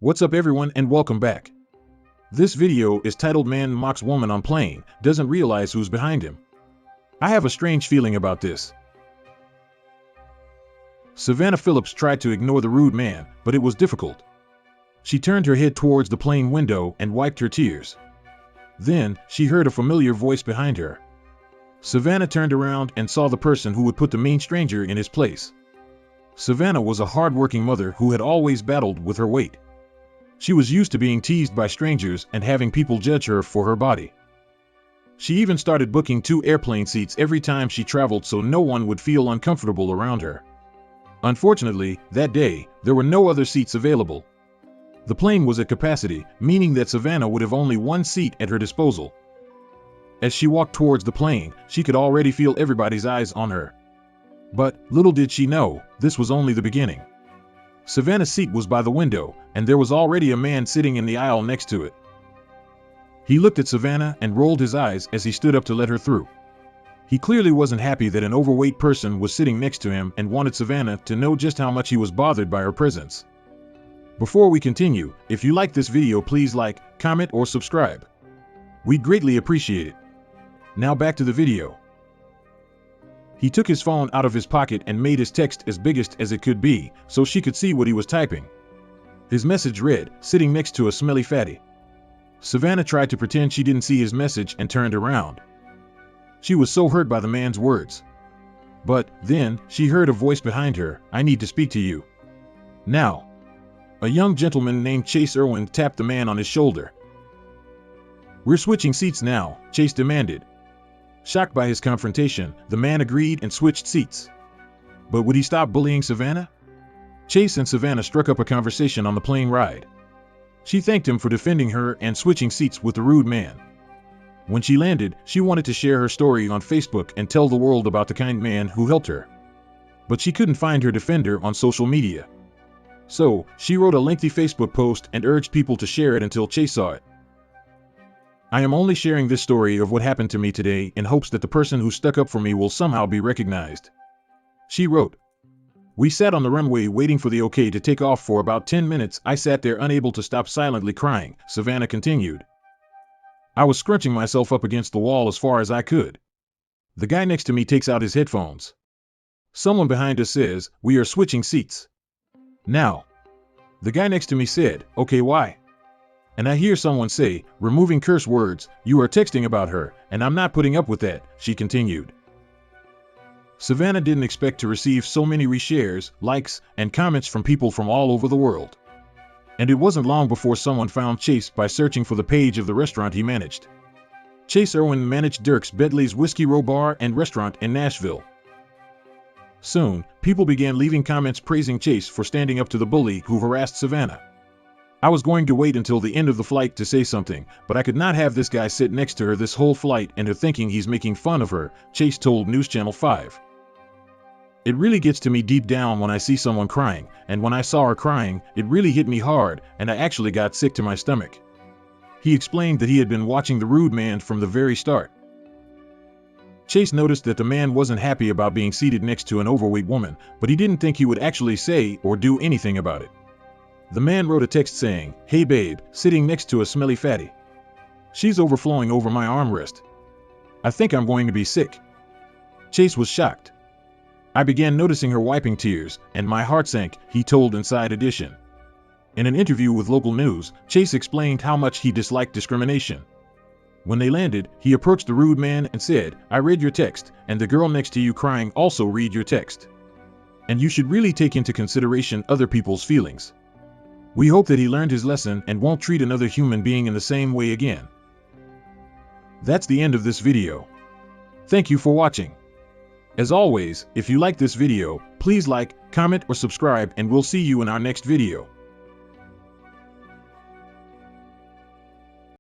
What's up everyone and welcome back. This video is titled Man Mocks Woman on Plane, Doesn't Realize Who's Behind Him. I have a strange feeling about this. Savannah Phillips tried to ignore the rude man, but it was difficult. She turned her head towards the plane window and wiped her tears. Then, she heard a familiar voice behind her. Savannah turned around and saw the person who would put the mean stranger in his place. Savannah was a hard-working mother who had always battled with her weight. She was used to being teased by strangers and having people judge her for her body. She even started booking 2 airplane seats every time she traveled so no one would feel uncomfortable around her. Unfortunately, that day, there were no other seats available. The plane was at capacity, meaning that Savannah would have only 1 seat at her disposal. As she walked towards the plane, she could already feel everybody's eyes on her. But, little did she know, this was only the beginning. Savannah's seat was by the window, and there was already a man sitting in the aisle next to it. He looked at Savannah and rolled his eyes as he stood up to let her through. He clearly wasn't happy that an overweight person was sitting next to him and wanted Savannah to know just how much he was bothered by her presence. Before we continue, if you like this video, please like, comment, or subscribe. We'd greatly appreciate it. Now back to the video. He took his phone out of his pocket and made his text as biggest as it could be, so she could see what he was typing. His message read, "Sitting next to a smelly fatty." Savannah tried to pretend she didn't see his message and turned around. She was so hurt by the man's words. But, then, she heard a voice behind her, "I need to speak to you now." A young gentleman named Chase Irwin tapped the man on his shoulder. "We're switching seats now," Chase demanded. Shocked by his confrontation, the man agreed and switched seats. But would he stop bullying Savannah? Chase and Savannah struck up a conversation on the plane ride. She thanked him for defending her and switching seats with the rude man. When she landed, she wanted to share her story on Facebook and tell the world about the kind man who helped her. But she couldn't find her defender on social media. So, she wrote a lengthy Facebook post and urged people to share it until Chase saw it. "I am only sharing this story of what happened to me today in hopes that the person who stuck up for me will somehow be recognized," she wrote. "We sat on the runway waiting for the okay to take off for about 10 minutes. I sat there unable to stop silently crying," Savannah continued. "I was scrunching myself up against the wall as far as I could. The guy next to me takes out his headphones. Someone behind us says, 'We are switching seats now.' The guy next to me said, 'Okay, why?' And I hear someone say, removing curse words, 'You are texting about her, and I'm not putting up with that,'" she continued. Savannah didn't expect to receive so many reshares, likes, and comments from people from all over the world. And it wasn't long before someone found Chase by searching for the page of the restaurant he managed. Chase Irwin managed Dirk's Bedley's Whiskey Row Bar and Restaurant in Nashville. Soon, people began leaving comments praising Chase for standing up to the bully who harassed Savannah. "I was going to wait until the end of the flight to say something, but I could not have this guy sit next to her this whole flight and her thinking he's making fun of her," Chase told News Channel 5. "It really gets to me deep down when I see someone crying, and when I saw her crying, it really hit me hard, and I actually got sick to my stomach." He explained that he had been watching the rude man from the very start. Chase noticed that the man wasn't happy about being seated next to an overweight woman, but he didn't think he would actually say or do anything about it. The man wrote a text saying, "Hey babe, sitting next to a smelly fatty. She's overflowing over my armrest. I think I'm going to be sick." Chase was shocked. "I began noticing her wiping tears, and my heart sank," he told Inside Edition. In an interview with local news, Chase explained how much he disliked discrimination. When they landed, he approached the rude man and said, "I read your text, and the girl next to you crying also read your text. And you should really take into consideration other people's feelings. We hope that he learned his lesson and won't treat another human being in the same way again." That's the end of this video. Thank you for watching. As always, if you like this video, please like, comment, or subscribe, and we'll see you in our next video.